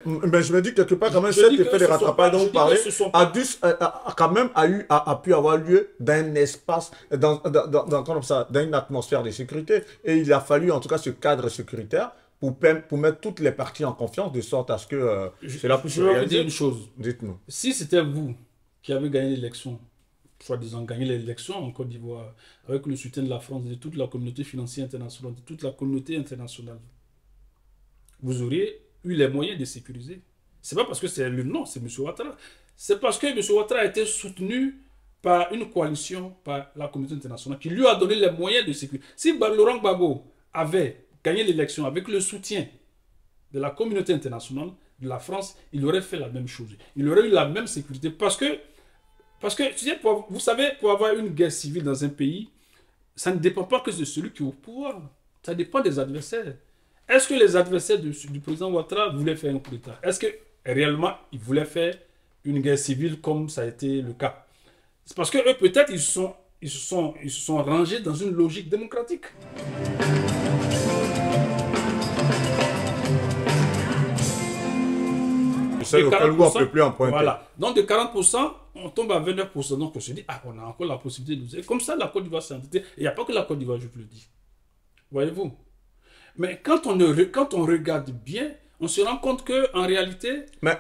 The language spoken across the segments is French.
Mais je me dis quelque part, quand même, Je cet dis que effet de ce sont rattrapage pas, dont je vous dis que parlez ce sont a, pas. quand même a pu avoir lieu d'un espace, comme ça, dans une atmosphère de sécurité. Et il a fallu, en tout cas, ce cadre sécuritaire pour mettre toutes les parties en confiance, de sorte à ce que cela puisse Je se vais vous dire réaliser. une chose. Dites-nous. Si c'était vous qui avez gagné l'élection, soi-disant gagné l'élection en Côte d'Ivoire, avec le soutien de la France, de toute la communauté financière internationale, de toute la communauté internationale, vous auriez eu les moyens de sécuriser. C'est pas parce que c'est le nom, c'est M. Ouattara. C'est parce que M. Ouattara a été soutenu par une coalition, par la communauté internationale, qui lui a donné les moyens de sécuriser. Si Laurent Gbagbo avait gagné l'élection avec le soutien de la communauté internationale, de la France, il aurait fait la même chose. Il aurait eu la même sécurité. Parce que tu sais, vous savez, pour avoir une guerre civile dans un pays, ça ne dépend pas que de celui qui est au pouvoir. Ça dépend des adversaires. Est-ce que les adversaires du président Ouattara voulaient faire un coup d'État? Est-ce que réellement ils voulaient faire une guerre civile comme ça a été le cas? C'est parce que eux, peut-être, ils se sont rangés dans une logique démocratique. C'est De auquel vous on ne 40%, peut plus en pointer. voilà. Donc de 40%, on tombe à 29%. Donc on se dit, ah, on a encore la possibilité de nous. Et comme ça, la Côte d'Ivoire s'est entêtée. Et il n'y a pas que la Côte d'Ivoire, je vous le dis. Voyez-vous? Mais quand on regarde bien, on se rend compte que en réalité, Mais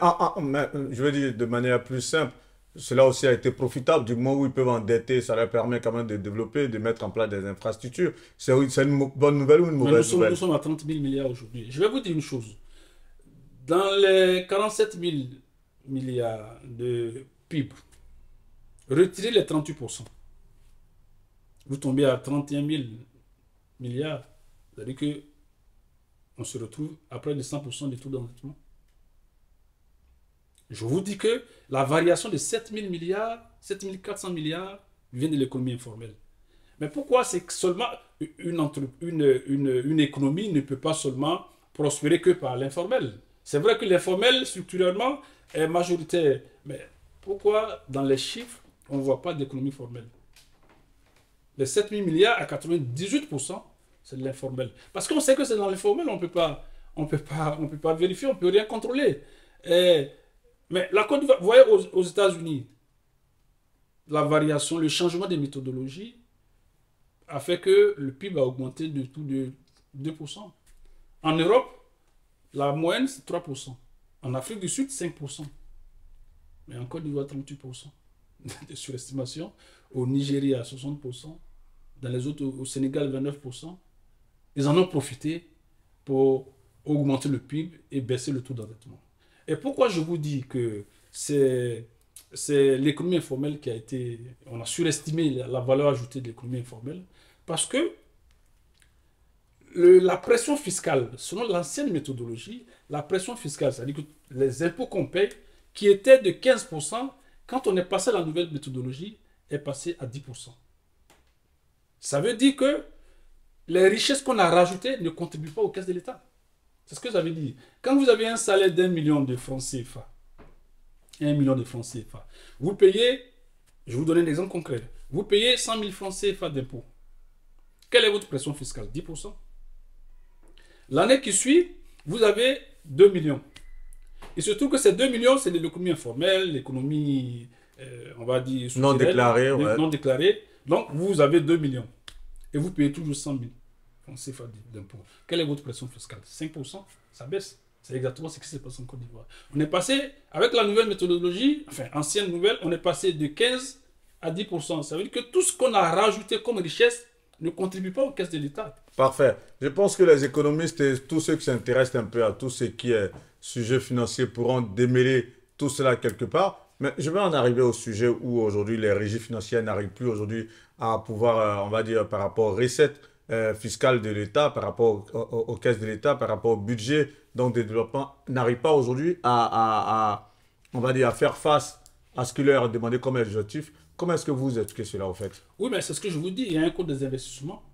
je veux dire de manière plus simple, cela aussi a été profitable du moment où ils peuvent endetter, ça leur permet quand même de développer, de mettre en place des infrastructures. C'est une bonne nouvelle ou une mais mauvaise nous nouvelle? sommes à 30 000 milliards aujourd'hui. Je vais vous dire une chose. Dans les 47 000 milliards de PIB, retirez les 38%. Vous tombez à 31 000 milliards. C'est-à-dire que on se retrouve à près de 100% du taux d'endettement. Je vous dis que la variation de 7 000 milliards, 7 400 milliards vient de l'économie informelle. Mais pourquoi c'est que seulement une économie ne peut pas seulement prospérer que par l'informel? C'est vrai que l'informel, structurellement, est majoritaire. Mais pourquoi dans les chiffres, on ne voit pas d'économie formelle? Les 7 000 milliards à 98%, c'est de l'informel. Parce qu'on sait que c'est dans l'informel, on peut pas vérifier, on ne peut rien contrôler. Et, mais la Côte d'Ivoire, vous voyez aux États-Unis, la variation, le changement des méthodologies a fait que le PIB a augmenté de tout de 2%. En Europe, la moyenne, c'est 3%. En Afrique du Sud, 5%. Mais en Côte d'Ivoire, 38% de surestimation. Au Nigeria, 60%. Dans les autres, au Sénégal, 29%. Ils en ont profité pour augmenter le PIB et baisser le taux d'endettement. Et pourquoi je vous dis que c'est l'économie informelle qui a été... On a surestimé la valeur ajoutée de l'économie informelle parce que la pression fiscale, selon l'ancienne méthodologie, la pression fiscale, c'est-à-dire que les impôts qu'on paye, qui étaient de 15%, quand on est passé à la nouvelle méthodologie, est passé à 10%. Ça veut dire que les richesses qu'on a rajoutées ne contribuent pas aux caisses de l'État. C'est ce que j'avais dit. Quand vous avez un salaire d'1 million de francs CFA, 1 million de francs CFA, vous payez, je vais vous donner un exemple concret, vous payez 100 000 francs CFA d'impôts. Quelle est votre pression fiscale? 10%. L'année qui suit, vous avez 2 millions. Il se trouve que ces 2 millions, c'est de l'économie informelle, l'économie, on va dire, Non déclaré, souterraine, ouais. non déclarée. Donc, vous avez 2 millions. Et vous payez toujours 100 000 francs CFA d'impôts. Quelle est votre pression fiscale? 5%. Ça baisse. C'est exactement ce qui s'est passé en Côte d'Ivoire. On est passé, avec la nouvelle méthodologie, enfin, ancienne nouvelle, on est passé de 15 à 10%. Ça veut dire que tout ce qu'on a rajouté comme richesse ne contribue pas aux caisses de l'État. Parfait. Je pense que les économistes et tous ceux qui s'intéressent un peu à tout ce qui est sujet financier pourront démêler tout cela quelque part. Mais je vais en arriver au sujet où aujourd'hui les régies financières n'arrivent plus aujourd'hui à pouvoir, on va dire, par rapport aux recettes fiscales de l'État, par rapport aux caisses de l'État, par rapport au budget donc de développement, n'arrivent pas aujourd'hui on va dire, à faire face à ce qui leur est demandé comme objectif. Comment est-ce que vous expliquez cela au fait? Oui, mais c'est ce que je vous dis. Il y a un code des investissements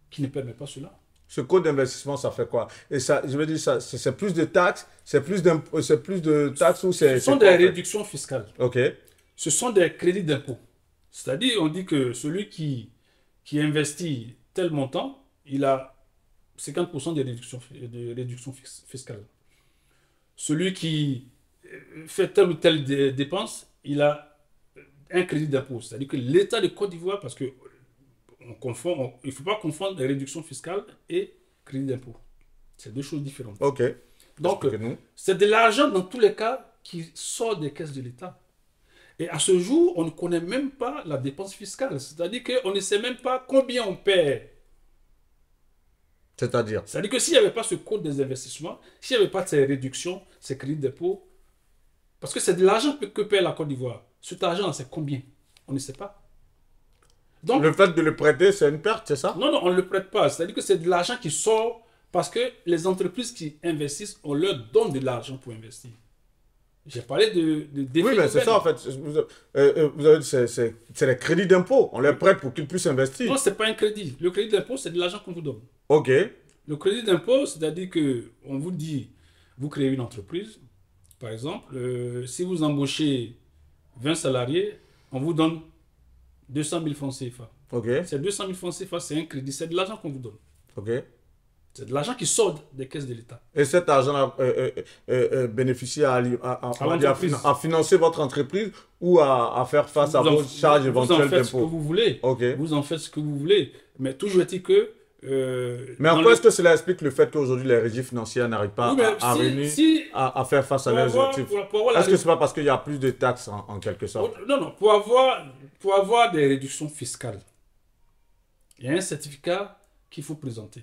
qui ne permet pas cela. Ce code d'investissement, ça fait quoi? Et ça, je veux dire, ça, c'est plus de taxes, c'est plus de taxes ou Ce sont c'est des quoi en fait? réductions fiscales. Ok. Ce sont des crédits d'impôt. C'est-à-dire, on dit que celui qui investit tel montant, il a 50% de réduction fiscale. celui qui fait telle ou telle dépense, il a un crédit d'impôt. C'est-à-dire que l'État de Côte d'Ivoire, parce que il ne faut pas confondre réduction fiscale et crédit d'impôt. C'est deux choses différentes. Ok. Donc, c'est de l'argent dans tous les cas qui sort des caisses de l'État. Et à ce jour, on ne connaît même pas la dépense fiscale. C'est-à-dire qu'on ne sait même pas combien on perd. C'est-à-dire que s'il n'y avait pas ce code des investissements, s'il n'y avait pas ces réductions, ces crédits d'impôt, parce que c'est de l'argent que paie la Côte d'Ivoire. Cet argent, c'est combien? On ne sait pas. Donc, le fait de le prêter, c'est une perte, c'est ça? Non, non, on ne le prête pas. C'est-à-dire que c'est de l'argent qui sort parce que les entreprises qui investissent, on leur donne de l'argent pour investir. J'ai parlé de oui, mais c'est ça en fait. Vous avez dit c'est les crédits d'impôt. On les prête pour qu'ils puissent investir. Non, ce n'est pas un crédit. Le crédit d'impôt, c'est de l'argent qu'on vous donne. Ok. Le crédit d'impôt, c'est-à-dire qu'on vous dit, vous créez une entreprise, par exemple, si vous embauchez 20 salariés, on vous donne 200 000 francs CFA. Ok. Ces 200 000 francs CFA, c'est un crédit, c'est de l'argent qu'on vous donne. Ok. C'est de l'argent qui sort des caisses de l'État. Et cet argent bénéficie à financer votre entreprise ou à faire face à vos charges éventuelles d'impôts? Vous en faites ce que vous voulez. Okay. Vous en faites ce que vous voulez. Mais toujours est-il que... mais en quoi est-ce que cela explique le fait qu'aujourd'hui les régies financières n'arrivent pas à faire face à leurs objectifs? Est-ce que ce n'est pas parce qu'il y a plus de taxes en quelque sorte? Non, non. Pour avoir des réductions fiscales, il y a un certificat qu'il faut présenter.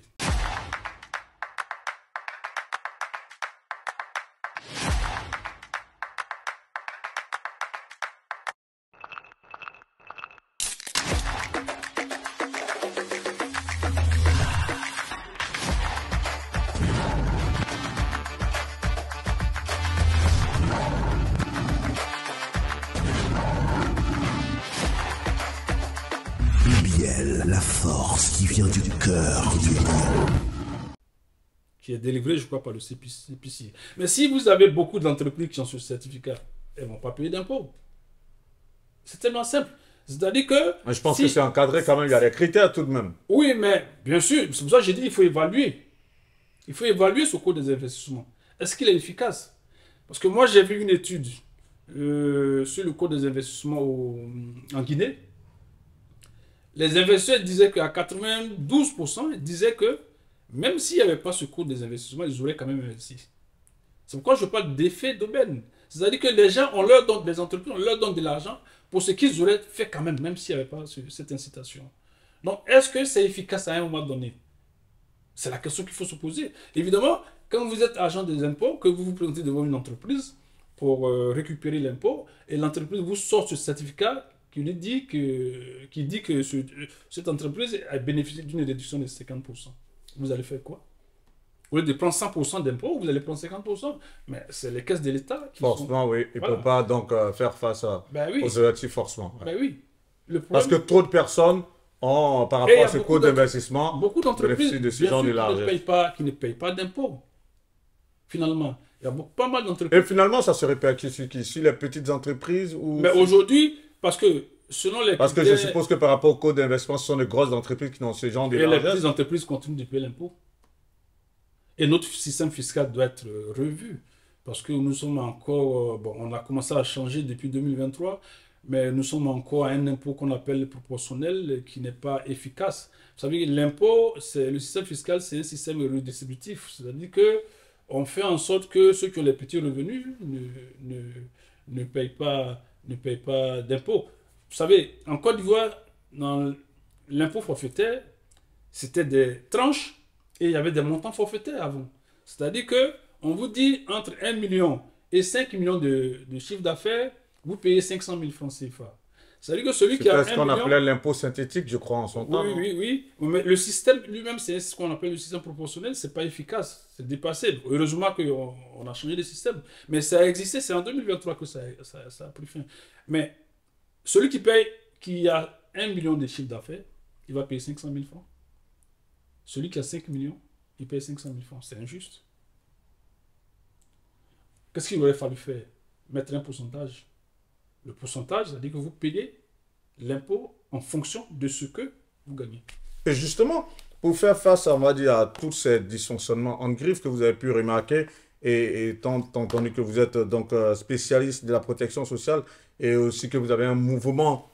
La force qui vient du cœur qui est délivré, je crois, par le CPC. Mais si vous avez beaucoup d'entreprises qui ont ce certificat, elles ne vont pas payer d'impôts. C'est tellement simple. C'est-à-dire que... Mais je pense que c'est encadré quand même, il y a des critères tout de même. Oui, mais bien sûr, c'est pour ça que j'ai dit qu'il faut évaluer. Il faut évaluer ce code des investissements. Est-ce qu'il est efficace? Parce que moi, j'ai vu une étude sur le code des investissements en Guinée. Les investisseurs disaient qu'à 92%, ils disaient que même s'il n'y avait pas ce code des investissements, ils auraient quand même investi. C'est pourquoi je parle d'effet d'aubaine. C'est-à-dire que les gens, les entreprises, on leur donne de l'argent pour ce qu'ils auraient fait quand même s'il n'y avait pas cette incitation. Donc, est-ce que c'est efficace à un moment donné? C'est la question qu'il faut se poser. Évidemment, quand vous êtes agent des impôts, que vous vous présentez devant une entreprise pour récupérer l'impôt, et l'entreprise vous sort ce certificat qui dit que cette entreprise a bénéficié d'une réduction de 50%. Vous allez faire quoi? Au lieu de prendre 100% d'impôts, vous allez prendre 50%. Mais c'est les caisses de l'État qui forcément, oui. Il ne peut pas donc faire face aux objectifs forcément. Ben oui. Parce que trop de personnes ont, par rapport à ce coût d'investissement, beaucoup d'entreprises de ce genre de largesse. Qui ne payent pas d'impôts. Finalement, il y a pas mal d'entreprises. Et finalement, ça se répercute sur qui? Sur les petites entreprises ou... Mais aujourd'hui, parce que selon les Parce que je suppose que par rapport au code d'investissement, ce sont les grosses entreprises qui ont ce genre de largesse. Et les petites entreprises continuent de payer l'impôt. Et notre système fiscal doit être revu. Parce que nous sommes encore... on a commencé à changer depuis 2023, mais nous sommes encore à un impôt qu'on appelle proportionnel, qui n'est pas efficace. Vous savez, l'impôt, le système fiscal, c'est un système redistributif. C'est-à-dire qu'on fait en sorte que ceux qui ont les petits revenus ne payent pas d'impôts. Vous savez, en Côte d'Ivoire, dans l'impôt forfaitaire, c'était des tranches et il y avait des montants forfaitaires avant. C'est-à-dire qu'on vous dit entre 1 million et 5 millions de chiffre d'affaires, vous payez 500 000 francs CFA. C'est-à-dire que celui qui a 1 million... C'est ce qu'on appelait l'impôt synthétique, je crois, en son temps. Oui. Mais le système lui-même, c'est ce qu'on appelle le système proportionnel, c'est pas efficace, c'est dépassé. Heureusement qu'on a changé de système. Mais ça a existé, c'est en 2023 que ça a pris fin. Mais celui qui a 1 million de chiffre d'affaires, il va payer 500 000 francs. Celui qui a 5 millions, il paye 500 000 francs. C'est injuste. Qu'est-ce qu'il aurait fallu faire? Mettre un pourcentage. Le pourcentage, c'est-à-dire que vous payez l'impôt en fonction de ce que vous gagnez. Et justement, pour faire face, on va dire, à tous ces dysfonctionnements en griffe que vous avez pu remarquer et étant entendu que vous êtes donc spécialiste de la protection sociale et aussi que vous avez un mouvement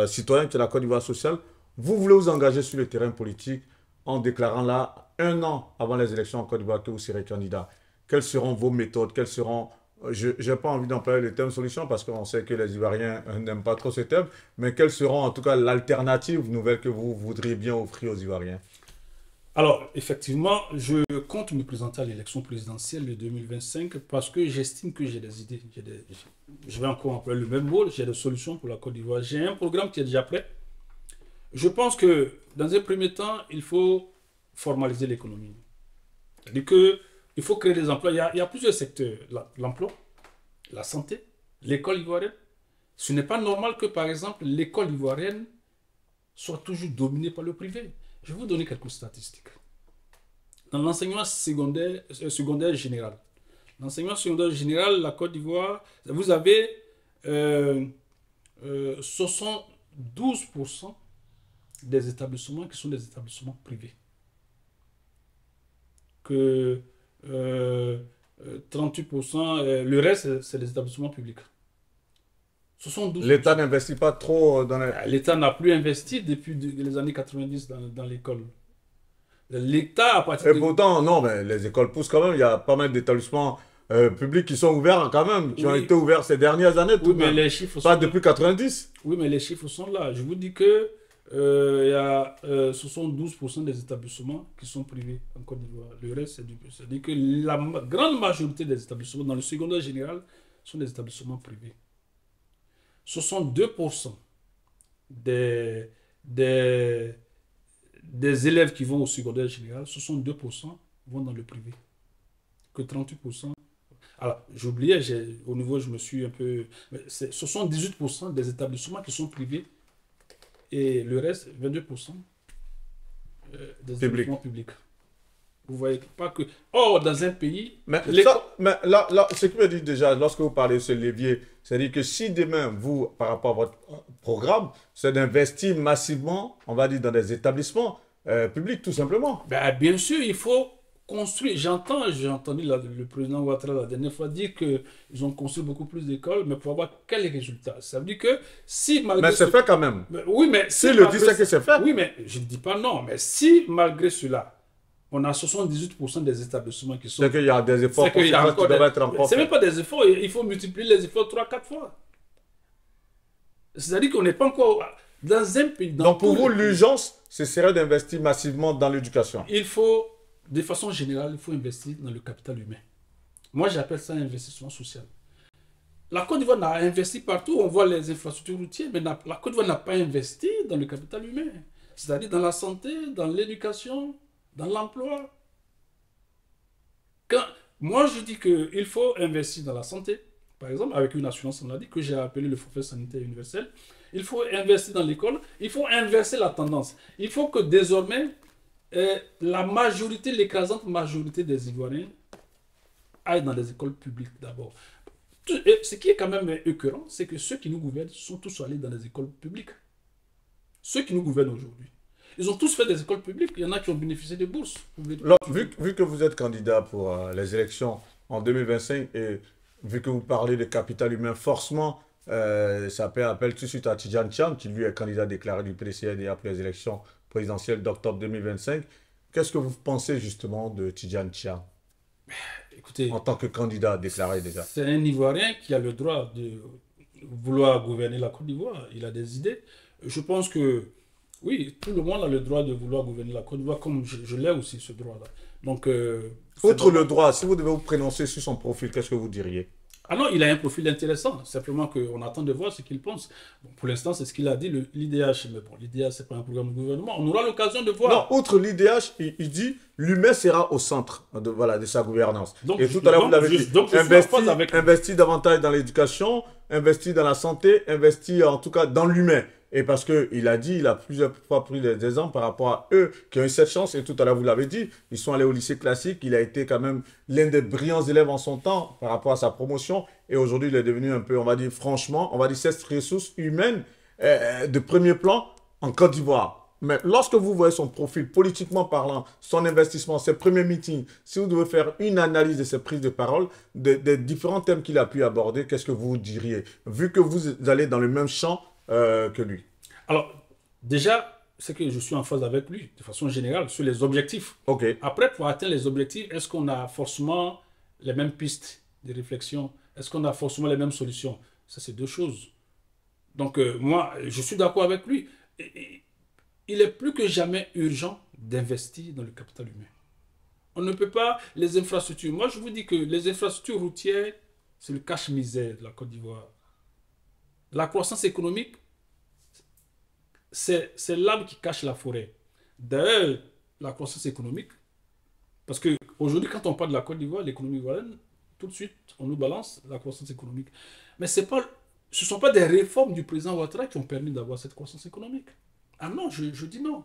citoyen qui est la Côte d'Ivoire sociale, vous voulez vous engager sur le terrain politique en déclarant là, 1 an avant les élections en Côte d'Ivoire, que vous serez candidat. Quelles seront vos méthodes? Quelles seront... Je n'ai pas envie d'employer le terme solution parce qu'on sait que les Ivoiriens n'aiment pas trop ce terme, mais quelles seront en tout cas l'alternative nouvelle que vous voudriez bien offrir aux Ivoiriens? Alors, effectivement, je compte me présenter à l'élection présidentielle de 2025 parce que j'estime que j'ai des idées. Je vais encore employer le même mot, j'ai des solutions pour la Côte d'Ivoire. J'ai un programme qui est déjà prêt. Je pense que, dans un premier temps, il faut formaliser l'économie. C'est-à-dire qu'il faut créer des emplois. Il y a plusieurs secteurs. L'emploi, la santé, l'école ivoirienne. Ce n'est pas normal que, par exemple, l'école ivoirienne soit toujours dominée par le privé. Je vais vous donner quelques statistiques. Dans l'enseignement secondaire général, la Côte d'Ivoire, vous avez 72% des établissements qui sont des établissements privés. Que 38%, le reste, c'est des établissements publics. 72%. L'État n'investit pas trop dans les... L'État n'a plus investi depuis les années 90 dans l'école. L'État, à partir Et pourtant, non, mais les écoles poussent quand même. Il y a pas mal d'établissements publics qui sont ouverts quand même, qui ont été ouverts ces dernières années. Oui, mais les chiffres pas depuis 90. Oui, mais les chiffres sont là. Je vous dis que il y a 72% des établissements qui sont privés en Côte d'Ivoire. Le reste, c'est du... C'est-à-dire que la grande majorité des établissements dans le secondaire général sont des établissements privés. 62% des élèves qui vont au secondaire général, 62% vont dans le privé. Que 38%. Alors, j'oubliais, au niveau, je me suis un peu... C'est 78% des établissements qui sont privés et le reste, 22% des établissements publics. Vous voyez pas que... Or, dans un pays... Mais là, ce qui me dit déjà, lorsque vous parlez de ce levier, c'est-à-dire que si demain, vous, par rapport à votre programme, c'est d'investir massivement, on va dire, dans des établissements publics, tout simplement. Ben, bien sûr, il faut construire. J'ai entendu le président Ouattara la dernière fois dire qu'ils ont construit beaucoup plus d'écoles, mais pour avoir quels résultats? Ça veut dire que si malgré... Mais c'est fait quand même. Oui, mais... Si le dit, c'est que c'est fait. Oui, mais je ne dis pas non. Mais si malgré cela, on a 78% des établissements qui sont... C'est qu'il y a des efforts qui doivent être encore faits. Ce n'est même pas des efforts, il faut multiplier les efforts 3-4 fois. C'est-à-dire qu'on n'est pas encore dans un pays... Donc pour vous, l'urgence, ce serait d'investir massivement dans l'éducation. Il faut, de façon générale, il faut investir dans le capital humain. Moi, j'appelle ça investissement social. La Côte d'Ivoire a investi partout, on voit les infrastructures routières, mais la Côte d'Ivoire n'a pas investi dans le capital humain. C'est-à-dire dans la santé, dans l'éducation, dans l'emploi. Moi, je dis qu'il faut investir dans la santé, par exemple, avec une assurance maladie que j'ai appelée le forfait sanitaire universel. Il faut investir dans l'école, il faut inverser la tendance. Il faut que désormais, la majorité, l'écrasante majorité des Ivoiriens aillent dans les écoles publiques d'abord. Ce qui est quand même écœurant, c'est que ceux qui nous gouvernent sont tous allés dans les écoles publiques. Ceux qui nous gouvernent aujourd'hui. Ils ont tous fait des écoles publiques. Il y en a qui ont bénéficié de bourses. Alors, vu que vous êtes candidat pour les élections en 2025 et vu que vous parlez de capital humain, forcément, ça fait appel tout de suite à Tidjane Thiam, qui lui est candidat déclaré du PDCD après les élections présidentielles d'octobre 2025. Qu'est-ce que vous pensez justement de Tidjane Thiam? Écoutez, en tant que candidat déclaré déjà? C'est un Ivoirien qui a le droit de vouloir gouverner la Côte d'Ivoire. Il a des idées. Je pense que oui, tout le monde a le droit de vouloir gouverner la Côte d'Ivoire, comme je l'ai aussi, ce droit-là. Donc, outre le droit, si vous devez vous prononcer sur son profil, qu'est-ce que vous diriez? Ah non, il a un profil intéressant. Simplement qu'on attend de voir ce qu'il pense. Bon, pour l'instant, c'est ce qu'il a dit, l'IDH. Mais bon, l'IDH, ce n'est pas un programme de gouvernement. On aura l'occasion de voir. Non, outre l'IDH, il dit l'humain sera au centre de sa gouvernance. Donc, et tout à l'heure, vous l'avez dit. Investir davantage dans l'éducation, investir dans la santé, investir en tout cas dans l'humain. Et parce qu'il a dit, il a plusieurs fois pris des exemples par rapport à eux qui ont eu cette chance. Et tout à l'heure, vous l'avez dit, ils sont allés au lycée classique. Il a été quand même l'un des brillants élèves en son temps par rapport à sa promotion. Et aujourd'hui, il est devenu un peu, on va dire franchement, on va dire cette ressource humaine de premier plan en Côte d'Ivoire. Mais lorsque vous voyez son profil, politiquement parlant, son investissement, ses premiers meetings, si vous devez faire une analyse de ses prises de parole, des différents thèmes qu'il a pu aborder, qu'est-ce que vous diriez, vu que vous allez dans le même champ que lui? Alors, déjà, c'est que je suis en phase avec lui, de façon générale, sur les objectifs. Ok. Après, pour atteindre les objectifs, est-ce qu'on a forcément les mêmes pistes de réflexion? Est-ce qu'on a forcément les mêmes solutions? Ça, c'est deux choses. Donc, moi, je suis d'accord avec lui. Il est plus que jamais urgent d'investir dans le capital humain. On ne peut pas, les infrastructures. Moi, je vous dis que les infrastructures routières, c'est le cache-misère de la Côte d'Ivoire. La croissance économique, c'est l'arbre qui cache la forêt. D'ailleurs, la croissance économique, parce qu'aujourd'hui, quand on parle de la Côte d'Ivoire, l'économie ivoirienne, tout de suite, on nous balance la croissance économique. Mais ce ne sont pas des réformes du président Ouattara qui ont permis d'avoir cette croissance économique. Ah non, je dis non.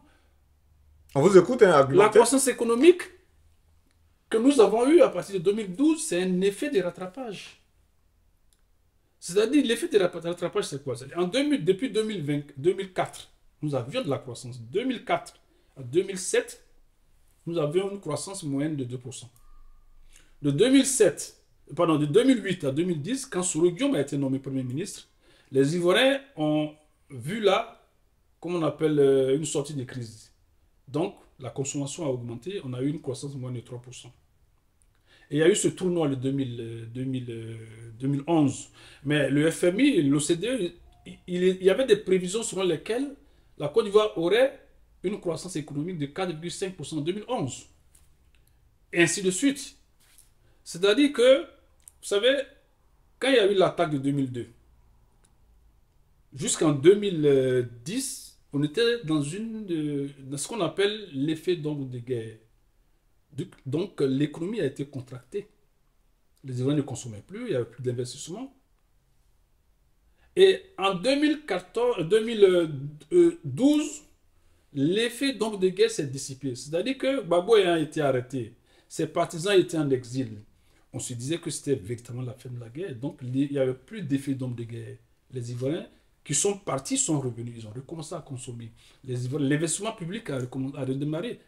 On vous écoute, hein, La argumenter. croissance économique que nous avons eue à partir de 2012, c'est un effet de rattrapage. C'est-à-dire, l'effet de rattrapage, c'est quoi? Depuis 2004, nous avions de la croissance. 2004 à 2007, nous avions une croissance moyenne de 2%. De 2008 à 2010, quand Soro Guillaume a été nommé Premier ministre, les Ivoiriens ont vu là, comme on appelle, une sortie de crise. Donc, la consommation a augmenté, on a eu une croissance moyenne de 3%. Et il y a eu ce tournoi de 2011. Mais le FMI et l'OCDE, il y avait des prévisions selon lesquelles la Côte d'Ivoire aurait une croissance économique de 4,5% en 2011. Et ainsi de suite. C'est-à-dire que, vous savez, quand il y a eu l'attaque de 2002, jusqu'en 2010, on était dans ce qu'on appelle l'effet d'ombre de guerre. Donc, l'économie a été contractée. Les Ivoiriens ne consommaient plus, il n'y avait plus d'investissement. Et en 2012, l'effet d'ombre de guerre s'est dissipé. C'est-à-dire que Gbagbo ayant été arrêté, ses partisans étaient en exil. On se disait que c'était véritablement la fin de la guerre. Donc, il n'y avait plus d'effet d'ombre de guerre. Les Ivoiriens qui sont partis sont revenus. Ils ont recommencé à consommer. L'investissement public a redémarré.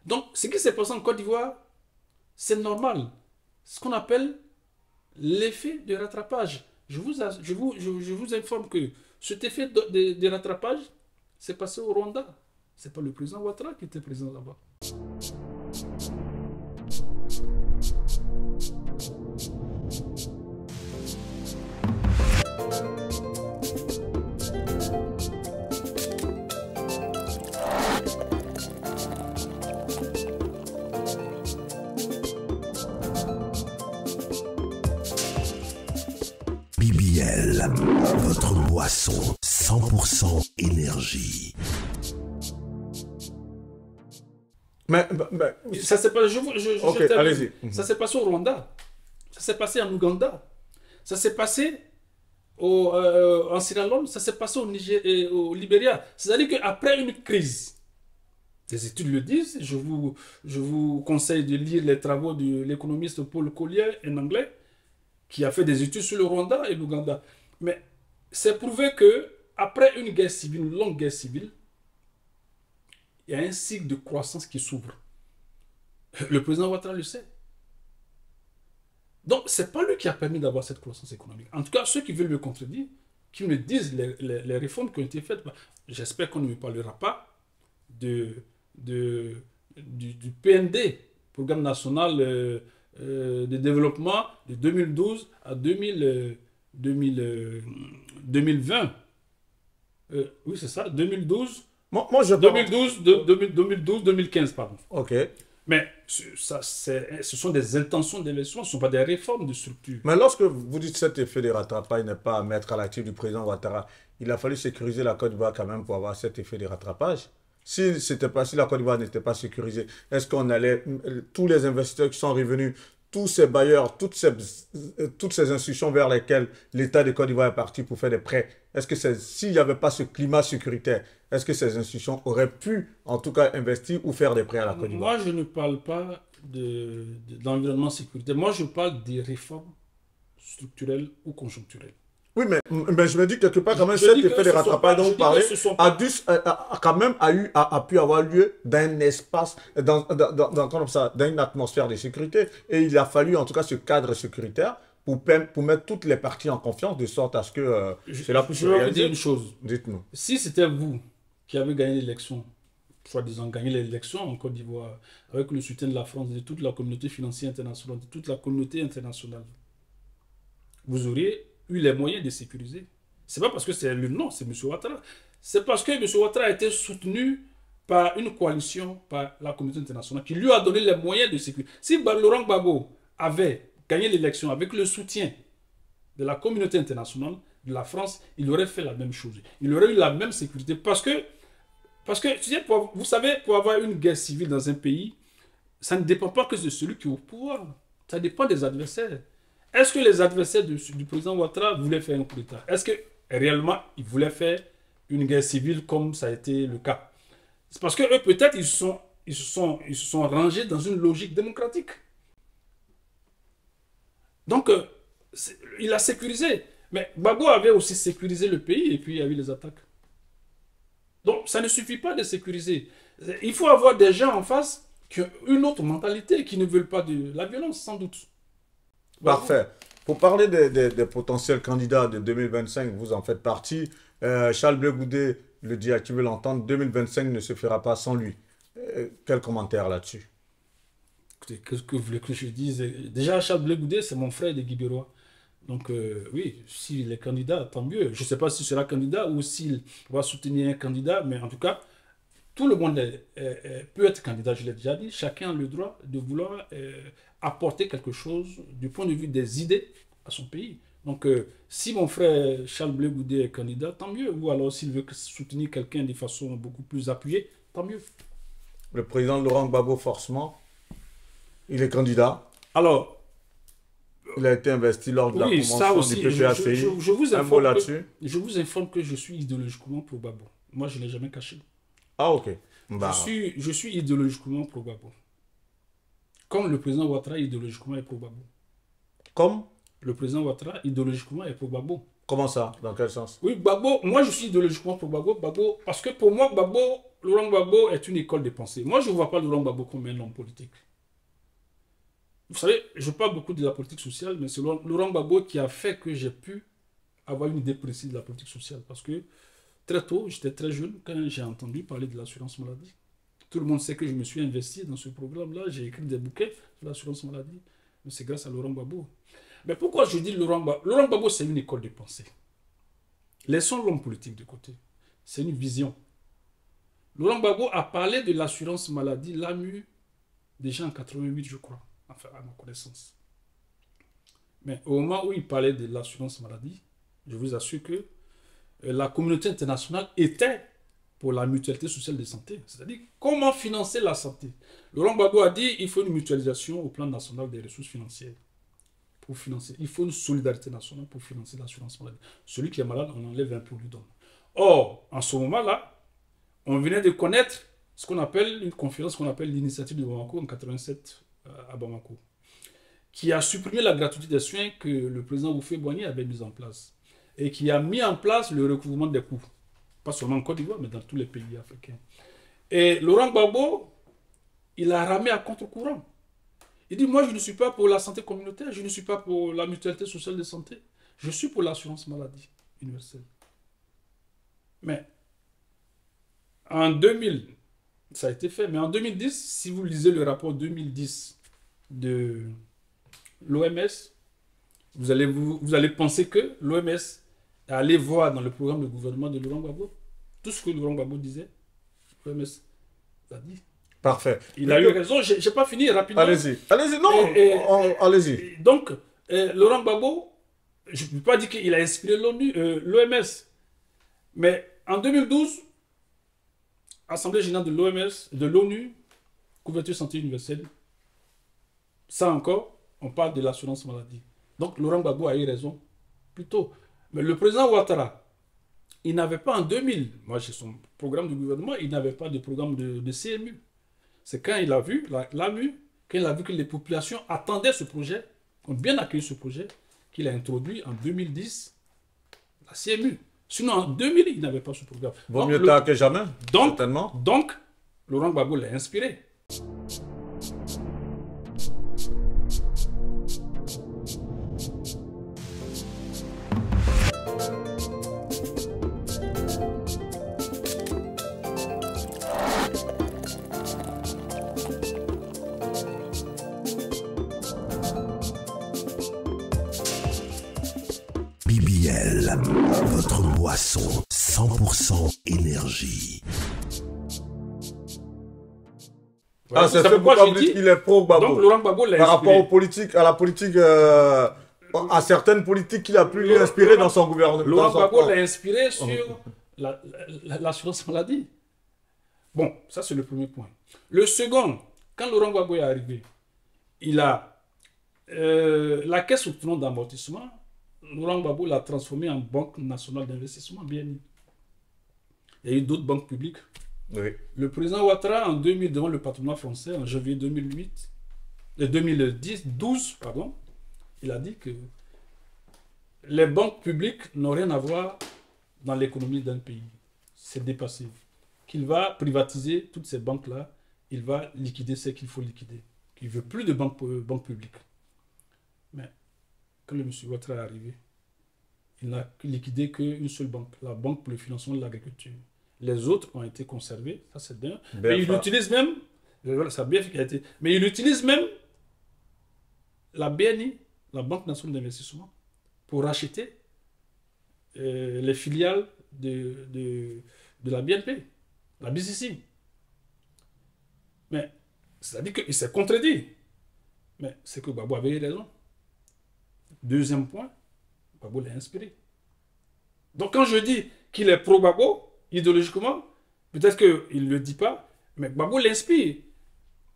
Donc, ce qui s'est passé en Côte d'Ivoire, c'est normal. Ce qu'on appelle l'effet de rattrapage. Je vous informe que cet effet de rattrapage s'est passé au Rwanda. Ce n'est pas le président Ouattara qui était président là-bas. BBL, votre boisson 100% énergie. Mais Ça s'est passé, ok, allez-y. Ça s'est passé au Rwanda. Ça s'est passé en Ouganda. Ça s'est passé en Sierra Leone. Ça s'est passé au Niger et au Libéria. C'est-à-dire qu'après une crise, les études le disent, je vous conseille de lire les travaux de l'économiste Paul Collier, en anglais, qui a fait des études sur le Rwanda et l'Ouganda. Mais c'est prouvé que après une guerre civile, une longue guerre civile, il y a un cycle de croissance qui s'ouvre. Le président Ouattara le sait. Donc, ce n'est pas lui qui a permis d'avoir cette croissance économique. En tout cas, ceux qui veulent me contredire, qui me disent les réformes qui ont été faites, j'espère qu'on ne me parlera pas du PND, Programme national de développement de 2012 à 2020. Oui, c'est ça, 2012. Moi, je 2012-2015, pardon. Ok. Mais ce sont des intentions d'investissement, ce ne sont pas des réformes de structure. Mais lorsque vous dites que cet effet de rattrapage n'est pas à mettre à l'actif du président Ouattara, il a fallu sécuriser la Côte d'Ivoire quand même pour avoir cet effet de rattrapage. Si la Côte d'Ivoire n'était pas sécurisée, est-ce qu'on allait, tous les investisseurs qui sont revenus, tous ces bailleurs, toutes ces institutions vers lesquelles l'État de Côte d'Ivoire est parti pour faire des prêts, est-ce que s'il n'y avait pas ce climat sécuritaire, est-ce que ces institutions auraient pu, en tout cas, investir ou faire des prêts à la Côte d'Ivoire? Moi, je ne parle pas d'environnement sécuritaire. Moi, je parle des réformes structurelles ou conjoncturelles. Oui, mais je me dis quelque part, quand même, Je cet dis que effet de ce sont rattrapage pas- dont je vous dis que parlez ce sont pas- quand même a pu avoir lieu d'un espace, comme ça, d'une atmosphère de sécurité. Et il a fallu, en tout cas, ce cadre sécuritaire pour mettre toutes les parties en confiance, de sorte à ce que cela puisse se Je vais vous dire réaliser. une chose. Dites-nous. Si c'était vous qui avez gagné l'élection, soi-disant gagné l'élection en Côte d'Ivoire, avec le soutien de la France, de toute la communauté financière internationale, de toute la communauté internationale, vous auriez eu les moyens de sécuriser. C'est pas parce que c'est le nom, c'est M. Ouattara. C'est parce que M. Ouattara a été soutenu par une coalition, par la communauté internationale, qui lui a donné les moyens de sécuriser. Si Laurent Gbagbo avait gagné l'élection avec le soutien de la communauté internationale, de la France, il aurait fait la même chose. Il aurait eu la même sécurité. Parce que tu sais, vous savez, pour avoir une guerre civile dans un pays, ça ne dépend pas que de celui qui est au pouvoir. Ça dépend des adversaires. Est-ce que les adversaires du président Ouattara voulaient faire un coup d'État? Est-ce que réellement ils voulaient faire une guerre civile comme ça a été le cas? C'est parce que eux, peut-être, ils se sont rangés dans une logique démocratique. Donc, il a sécurisé. Mais Gbagbo avait aussi sécurisé le pays et puis il y a eu les attaques. Donc, ça ne suffit pas de sécuriser. Il faut avoir des gens en face qui ont une autre mentalité, qui ne veulent pas de la violence, sans doute. Parfait. Pour parler des potentiels candidats de 2025, vous en faites partie. Charles Blé Goudé le dit à qui veut l'entendre, 2025 ne se fera pas sans lui. Quel commentaire là-dessus? Écoutez, qu'est-ce que vous voulez que je dise? Déjà, Charles Blé Goudé, c'est mon frère de Guy Bérois. Donc, oui, s'il est candidat, tant mieux. Je ne sais pas s'il sera candidat ou s'il va soutenir un candidat, mais en tout cas, tout le monde peut être candidat, je l'ai déjà dit. Chacun a le droit de vouloir apporter quelque chose du point de vue des idées à son pays. Donc, si mon frère Charles Blé Goudé est candidat, tant mieux. Ou alors, s'il veut soutenir quelqu'un de façon beaucoup plus appuyée, tant mieux. Le président Laurent Gbagbo, forcément, il est candidat. Alors, il a été investi lors de la convention aussi, du PPACI. Je vous un mot là-dessus. Je vous informe que je suis idéologiquement pro Gbagbo. Moi, je ne l'ai jamais caché. Ah, ok. Bah. Je suis idéologiquement pro Gbagbo. Comme le président Ouattara, idéologiquement, est pro Gbagbo. Comme le président Ouattara, idéologiquement, est pro Gbagbo. Comment ça? Dans quel sens? Oui, Gbagbo, moi, je suis idéologiquement pro Gbagbo, parce que pour moi, Laurent Gbagbo est une école de pensée. Moi, je ne vois pas Laurent Gbagbo comme un homme politique. Vous savez, je parle beaucoup de la politique sociale, mais c'est Laurent Gbagbo qui a fait que j'ai pu avoir une idée précise de la politique sociale. Parce que très tôt, j'étais très jeune quand j'ai entendu parler de l'assurance maladie. Tout le monde sait que je me suis investi dans ce programme-là. J'ai écrit des bouquets sur l'assurance maladie. Mais c'est grâce à Laurent Gbagbo. Mais pourquoi je dis Laurent Gbagbo? Laurent Gbagbo, c'est une école de pensée. Laissons l'homme politique de côté. C'est une vision. Laurent Gbagbo a parlé de l'assurance maladie, l'AMU, déjà en 88, je crois. Enfin, à ma connaissance. Mais au moment où il parlait de l'assurance maladie, je vous assure que la communauté internationale était pour la mutualité sociale de santé. C'est-à-dire, comment financer la santé? Laurent Gbagbo a dit qu'il faut une mutualisation au plan national des ressources financières. Pour financer. Il faut une solidarité nationale pour financer l'assurance maladie. Celui qui est malade, on enlève un peu, on lui donne. Or, en ce moment-là, on venait de connaître ce qu'on appelle une conférence qu'on appelle l'initiative de Bamako en 87 à Bamako, qui a supprimé la gratuité des soins que le président Houphouët-Boigny avait mis en place et qui a mis en place le recouvrement des coûts, pas seulement en Côte d'Ivoire, mais dans tous les pays africains. Et Laurent Gbagbo, il a ramé à contre-courant. Il dit, moi je ne suis pas pour la santé communautaire, je ne suis pas pour la mutualité sociale de santé, je suis pour l'assurance maladie universelle. Mais en 2000, ça a été fait, mais en 2010, si vous lisez le rapport 2010 de l'OMS, vous allez penser que l'OMS est allé voir dans le programme de gouvernement de Laurent Gbagbo tout ce que Laurent Gbagbo disait. L'OMS l'a dit. Parfait. Il a eu raison, je n'ai pas fini rapidement. Allez-y, allez-y, non, allez-y. Donc, Laurent Gbagbo, je ne peux pas dire qu'il a inspiré l'OMS, mais en 2012, Assemblée générale de l'OMS, de l'ONU, couverture santé universelle, ça encore, on parle de l'assurance maladie. Donc, Laurent Gbagbo a eu raison plus tôt. Mais le président Ouattara, il n'avait pas en 2000, moi j'ai son programme de gouvernement, il n'avait pas de programme de CMU. C'est quand il a vu l'AMU, quand il a vu que les populations attendaient ce projet, ont bien accueilli ce projet, qu'il a introduit en 2010 la CMU. Sinon, en 2000, il n'avait pas ce programme. Vaut mieux tard que jamais, certainement. Donc, Laurent Gbagbo l'a inspiré. BBL, votre boisson 100% énergie. Voilà, C'est pourquoi vous dites qu'il est pro-Gbagbo. Donc Laurent Gbagbo l'a inspiré. Par rapport aux politiques, à la politique, à certaines politiques qu'il a pu lui inspirer dans son gouvernement. Laurent Gbagbo l'a inspiré sur l'assurance maladie. Bon, ça c'est le premier point. Le second, quand Laurent Gbagbo est arrivé, il a la caisse autonome d'amortissement. Laurent Gbagbo l'a transformé en Banque nationale d'investissement, BNI. Il y a eu d'autres banques publiques. Oui. Le président Ouattara, en 2000, devant le patronat français, en janvier 2012, il a dit que les banques publiques n'ont rien à voir dans l'économie d'un pays. C'est dépassé. Qu'il va privatiser toutes ces banques-là, il va liquider ce qu'il faut liquider. Qu'il ne veut plus de banques publiques. Mais quand le monsieur Ouattara est arrivé, il n'a liquidé qu'une seule banque, la Banque pour le financement de l'agriculture. Les autres ont été conservés, ça c'est bien. Mais il utilise même, ça a bien fait qu'il a été, mais il utilise même la BNI, la Banque nationale d'investissement, pour racheter les filiales de la BNP, la BCC. Mais c'est-à-dire qu'il s'est contredit. Mais c'est que Gbagbo avait raison. Deuxième point, Gbagbo l'a inspiré. Donc quand je dis qu'il est pro-Gbagbo, idéologiquement, peut-être qu'il ne le dit pas, mais Gbagbo l'inspire.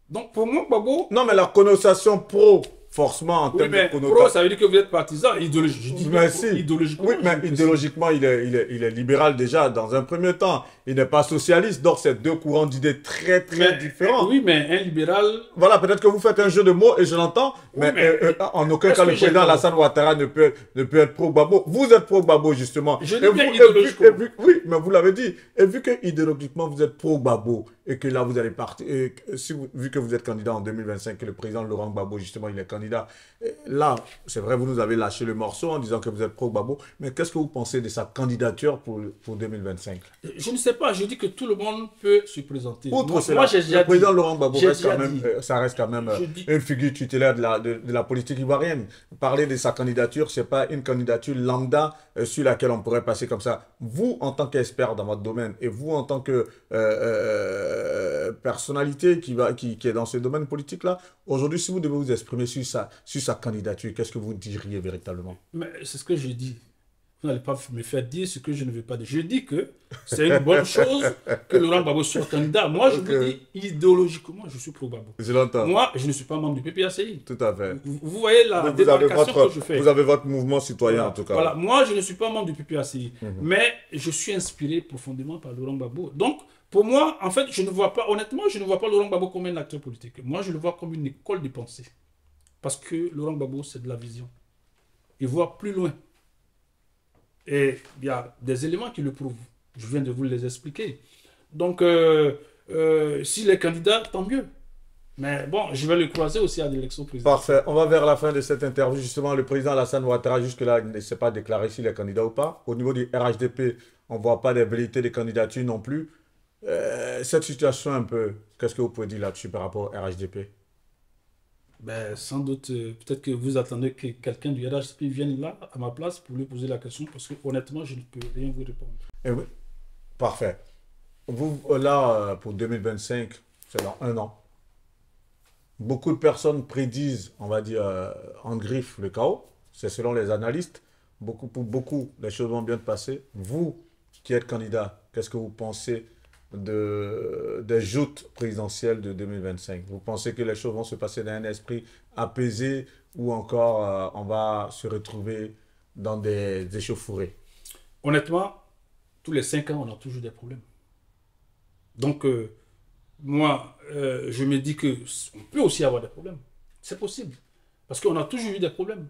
Donc pour moi, Gbagbo... Non, mais la connotation pro, forcément, en termes de connotation... Pro, ça veut dire que vous êtes partisan, idéologiquement. Je dis idéologiquement. Oui, mais idéologiquement, il est libéral déjà, dans un premier temps. Il n'est pas socialiste, donc c'est deux courants d'idées très différents. Oui, mais un libéral... Voilà, peut-être que vous faites un jeu de mots, et je l'entends, mais en aucun cas, le président Alassane Ouattara ne peut être pro-Gbagbo. Vous êtes pro-Gbagbo, justement. Je dis bien idéologiquement. Oui, mais vous l'avez dit. Et vu que idéologiquement, vous êtes pro-Gbagbo, et que là, vous allez partir... vu que vous êtes candidat en 2025, que le président Laurent Gbagbo, justement, il est candidat, là, c'est vrai, vous nous avez lâché le morceau en disant que vous êtes pro-Gbagbo, mais qu'est-ce que vous pensez de sa candidature pour 2025? Je ne sais pas, je dis que tout le monde peut se présenter. Le président Laurent Gbagbo ça reste quand même une figure tutélaire de la politique ivoirienne. Parler de sa candidature, ce n'est pas une candidature lambda sur laquelle on pourrait passer comme ça. Vous, en tant qu'expert dans votre domaine, et vous, en tant que personnalité qui est dans ce domaine politique-là, aujourd'hui, si vous devez vous exprimer sur sa candidature, qu'est-ce que vous diriez véritablement? Mais c'est ce que je dis. Vous n'allez pas me faire dire ce que je ne veux pas dire. Je dis que c'est une bonne chose que Laurent Gbagbo soit candidat. Moi, je vous dis, idéologiquement, je suis pro-Gbagbo. Je l'entends. Moi, je ne suis pas membre du PPACI. Tout à fait. Vous voyez la démarcation que je fais. Vous avez votre mouvement citoyen, voilà. En tout cas. Voilà. Moi, je ne suis pas membre du PPACI. Mais je suis inspiré profondément par Laurent Gbagbo. Donc, pour moi, en fait, honnêtement, je ne vois pas Laurent Gbagbo comme un acteur politique. Moi, je le vois comme une école de pensée. Parce que Laurent Gbagbo, c'est de la vision. Il voit plus loin. Et il y a des éléments qui le prouvent. Je viens de vous les expliquer. Donc, s'il est candidat, tant mieux. Mais bon, je vais le croiser aussi à l'élection présidentielle. Parfait. On va vers la fin de cette interview. Justement, le président Alassane Ouattara, jusque-là, il ne s'est pas déclaré s'il est candidat ou pas. Au niveau du RHDP, on ne voit pas des velléités de candidature non plus. Cette situation un peu, qu'est-ce que vous pouvez dire là-dessus par rapport au RHDP? Ben, sans doute, peut-être que vous attendez que quelqu'un du RHDP vienne là, à ma place, pour lui poser la question, parce que honnêtement, je ne peux rien vous répondre. Eh oui. Parfait. Vous, là, pour 2025, c'est dans 1 an. Beaucoup de personnes prédisent, on va dire, en griffe, le chaos. C'est selon les analystes. Pour beaucoup, les choses vont bien se passer. Vous, qui êtes candidat, qu'est-ce que vous pensez des joutes présidentielles de 2025? Vous pensez que les choses vont se passer dans un esprit apaisé ou encore on va se retrouver dans des échauffourées? Honnêtement, tous les 5 ans, on a toujours des problèmes. Donc, moi, je me dis qu'on peut aussi avoir des problèmes. C'est possible. Parce qu'on a toujours eu des problèmes.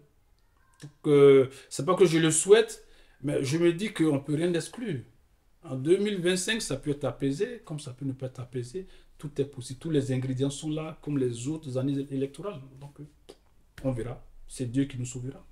Donc, c'est pas que je le souhaite, Mais je me dis qu'on ne peut rien exclure. En 2025, ça peut être apaisé, comme ça peut ne pas être apaisé. Tout est possible. Tous les ingrédients sont là, comme les autres années électorales. Donc, on verra. C'est Dieu qui nous sauvera.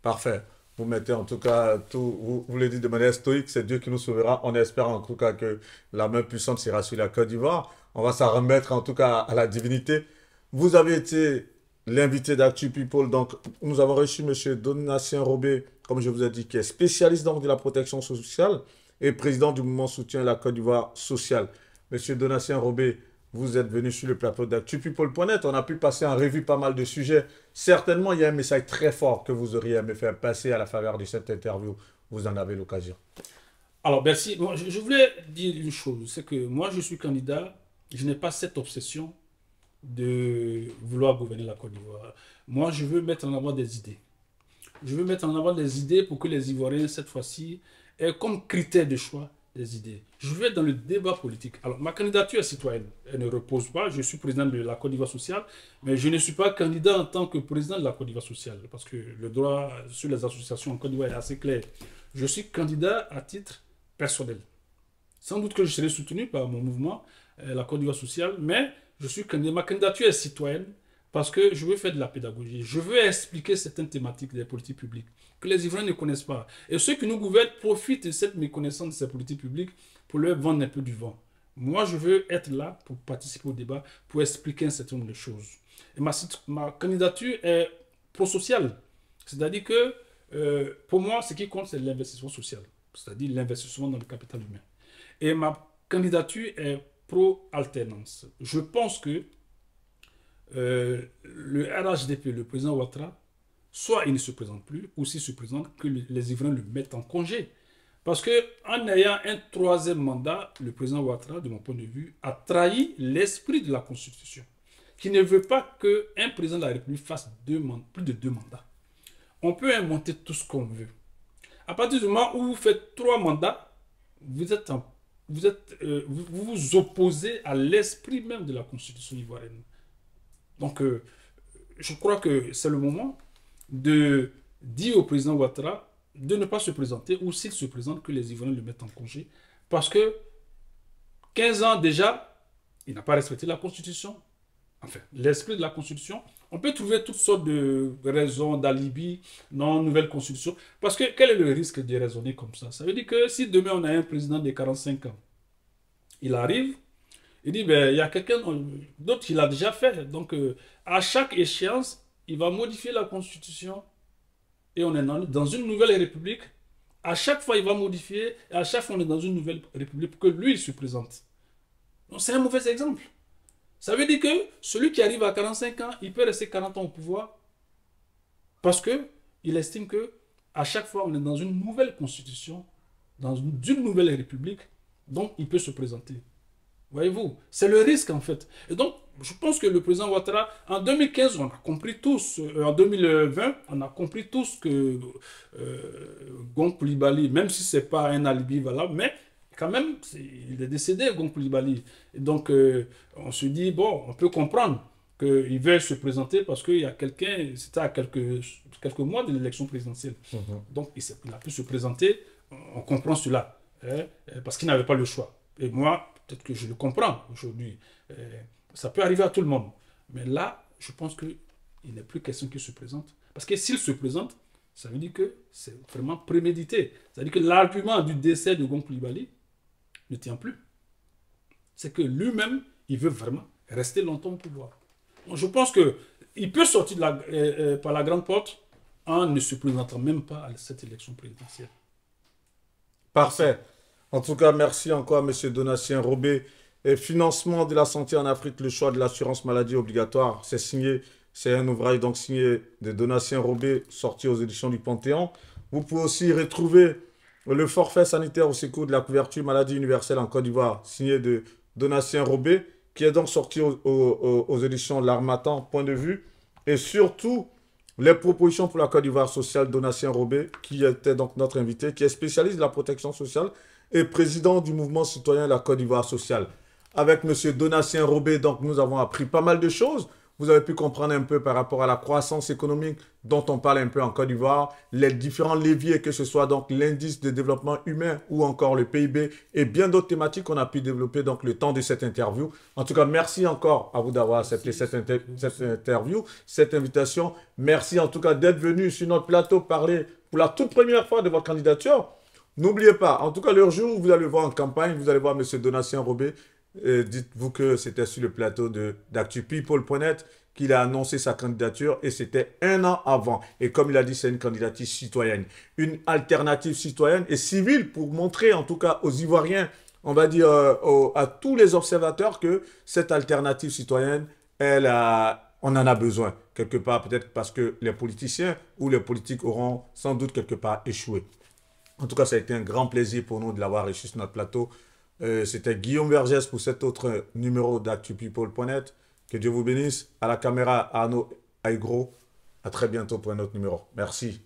Parfait. Vous mettez en tout cas tout, vous le dites de manière stoïque, c'est Dieu qui nous sauvera. On espère en tout cas que la main puissante sera sur la Côte d'Ivoire. On va s'en remettre en tout cas à la divinité. Vous avez été l'invité d'Actu People. Donc, nous avons reçu M. Donatien Robé, comme je vous ai dit, qui est spécialiste donc, de la protection sociale et président du mouvement soutien à la Côte d'Ivoire sociale. M. Donatien Robé, vous êtes venu sur le plateau d'ActuPeople.net. On a pu passer en revue pas mal de sujets. Certainement, il y a un message très fort que vous auriez aimé faire passer à la faveur de cette interview. Vous en avez l'occasion. Alors, merci. Moi, je voulais dire une chose. C'est que moi, je suis candidat. Je n'ai pas cette obsession de vouloir gouverner la Côte d'Ivoire. Moi, je veux mettre en avant des idées. Je veux mettre en avant des idées pour que les Ivoiriens, cette fois-ci, aient comme critère de choix des idées. Je veux être dans le débat politique. Alors, ma candidature est citoyenne. Elle ne repose pas. Je suis président de la Côte d'Ivoire sociale, mais je ne suis pas candidat en tant que président de la Côte d'Ivoire sociale, parce que le droit sur les associations en Côte d'Ivoire est assez clair. Je suis candidat à titre personnel. Sans doute que je serai soutenu par mon mouvement, la Côte d'Ivoire sociale, mais je suis candidat. Ma candidature est citoyenne parce que je veux faire de la pédagogie. Je veux expliquer certaines thématiques des politiques publiques que les Ivoiriens ne connaissent pas. Et ceux qui nous gouvernent profitent de cette méconnaissance de ces politiques publiques pour leur vendre un peu du vent. Moi, je veux être là pour participer au débat, pour expliquer un certain nombre de choses. Et ma candidature est pro-sociale. C'est-à-dire que, pour moi, ce qui compte, c'est l'investissement social. C'est-à-dire l'investissement dans le capital humain. Et ma candidature est pro-alternance. Je pense que le RHDP, le président Ouattara, soit il ne se présente plus, ou s'il se présente, que les Ivoiriens le mettent en congé. Parce qu'en ayant un troisième mandat, le président Ouattara, de mon point de vue, a trahi l'esprit de la Constitution, qui ne veut pas qu'un président de la République fasse plus de 2 mandats. On peut inventer tout ce qu'on veut. À partir du moment où vous faites 3 mandats, vous vous opposez à l'esprit même de la Constitution ivoirienne. Donc, je crois que c'est le moment de dire au président Ouattara de ne pas se présenter, ou s'il se présente, que les Ivoiriens le mettent en congé. Parce que 15 ans déjà, il n'a pas respecté la Constitution. Enfin, l'esprit de la Constitution. On peut trouver toutes sortes de raisons, d'alibi, non, nouvelle Constitution. Parce que quel est le risque de raisonner comme ça? Ça veut dire que si demain on a un président de 45 ans, il arrive, il dit, ben, il y a quelqu'un d'autre qui l'a déjà fait. Donc, à chaque échéance, il va modifier la Constitution. Et on est dans une nouvelle république. À chaque fois, il va modifier. Et à chaque fois, on est dans une nouvelle république pour que lui, il se présente. Donc, c'est un mauvais exemple. Ça veut dire que celui qui arrive à 45 ans, il peut rester 40 ans au pouvoir. Parce qu'il estime que à chaque fois, on est dans une nouvelle constitution, dans une nouvelle république. Donc, il peut se présenter. Voyez-vous, c'est le risque en fait. Et donc, je pense que le président Ouattara, en 2015, on a compris tous, en 2020, on a compris tous que Gon Coulibaly, même si ce n'est pas un alibi valable, mais quand même, il est décédé, Gon Coulibaly. Et donc, on se dit, bon, on peut comprendre qu'il veut se présenter parce qu'il y a quelqu'un, c'était à quelques mois de l'élection présidentielle. Donc, il a pu se présenter, on comprend cela, hein, parce qu'il n'avait pas le choix. Et moi, peut-être que je le comprends aujourd'hui. Ça peut arriver à tout le monde. Mais là, je pense qu'il n'est plus question qu'il se présente. Parce que s'il se présente, ça veut dire que c'est vraiment prémédité. C'est-à-dire que l'argument du décès de Gon Coulibaly ne tient plus. C'est que lui-même, il veut vraiment rester longtemps au pouvoir. Donc je pense qu'il peut sortir par la grande porte en ne se présentant même pas à cette élection présidentielle. Parfait. En tout cas, merci encore à M. Donatien Robé. Et financement de la santé en Afrique, le choix de l'assurance maladie obligatoire, c'est signé, c'est un ouvrage donc signé de Donatien Robé, sorti aux éditions du Panthéon. Vous pouvez aussi retrouver le forfait sanitaire au secours de la couverture maladie universelle en Côte d'Ivoire, signé de Donatien Robé, qui est donc sorti aux éditions L'Harmattan, point de vue. Et surtout, les propositions pour la Côte d'Ivoire sociale, Donatien Robé, qui était donc notre invité, qui est spécialiste de la protection sociale et président du mouvement citoyen de la Côte d'Ivoire sociale. Avec M. Donatien Robé, donc nous avons appris pas mal de choses. Vous avez pu comprendre un peu par rapport à la croissance économique dont on parle un peu en Côte d'Ivoire, les différents leviers, que ce soit donc l'indice de développement humain ou encore le PIB et bien d'autres thématiques qu'on a pu développer donc le temps de cette interview. En tout cas, merci encore à vous d'avoir accepté cette interview, cette invitation. Merci en tout cas d'être venu sur notre plateau parler pour la toute première fois de votre candidature. N'oubliez pas, en tout cas, le jour où vous allez voir en campagne, vous allez voir M. Donatien Robé. Dites-vous que c'était sur le plateau d'ActuPeople.net qu'il a annoncé sa candidature et c'était 1 an avant. Et comme il a dit, c'est une candidature citoyenne, une alternative citoyenne et civile pour montrer en tout cas aux Ivoiriens, on va dire à tous les observateurs que cette alternative citoyenne, on en a besoin quelque part, peut-être parce que les politiciens ou les politiques auront sans doute quelque part échoué. En tout cas, ça a été un grand plaisir pour nous de l'avoir reçu sur notre plateau. C'était Guillaume Vergès pour cet autre numéro d'ActuPeople.net. Que Dieu vous bénisse. À la caméra, Arnaud Aigro. À très bientôt pour un autre numéro. Merci.